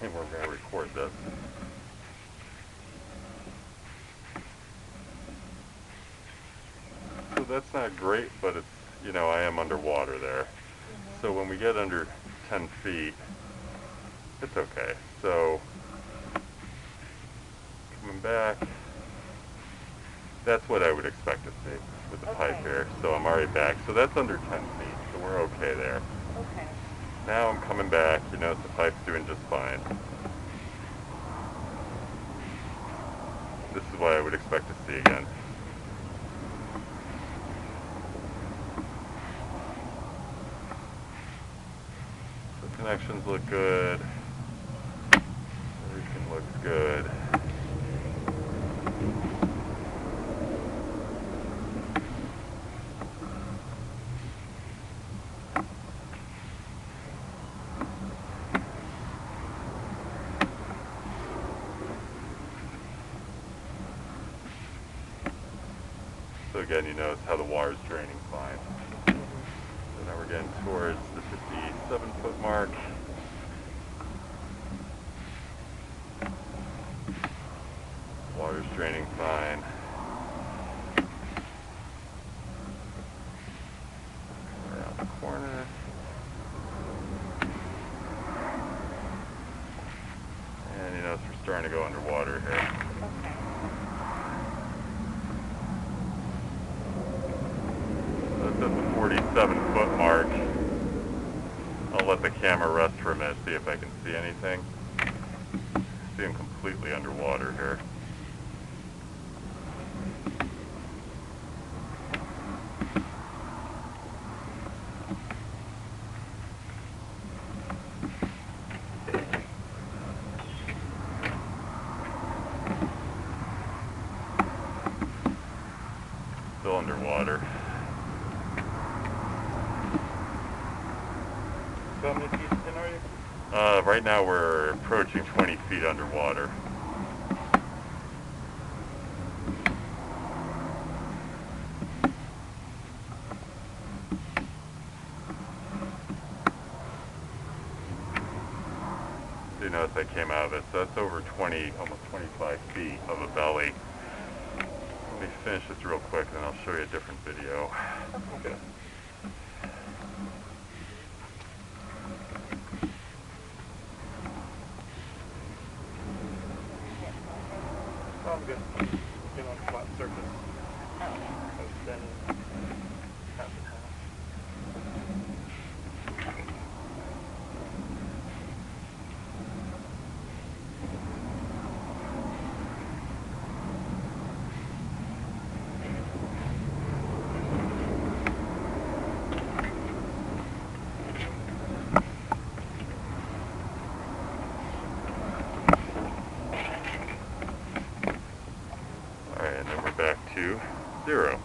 and we're going to record this. So that's not great, but it's, you know, I am underwater there. So when we get under 10 feet, it's okay. So coming back, that's what I would expect to see with the pipe here. So I'm already back. So that's under 10 feet, so we're okay there. Okay. Now I'm coming back, you know, the pipe's doing just fine. This is what I would expect to see again. So connections look good. Everything looks good. So again, you notice how the water's draining fine. So now we're getting towards the 57-foot mark. Water's draining fine. Around the corner. And you notice we're starting to go underwater here. Okay. That's at the 47-foot mark. I'll let the camera rest for a minute, see if I can see anything. See I'm completely underwater here. Still underwater. So how many feet in are you? Right now we're approaching 20 feet underwater. So you notice I came out of it, so that's over 20, almost 25 feet of a belly. Let me finish this real quick and then I'll show you a different video. Okay. Oh, I'm good. Get on a flat surface. Oh. I was standing half and half. Alright, and then we're back to 0.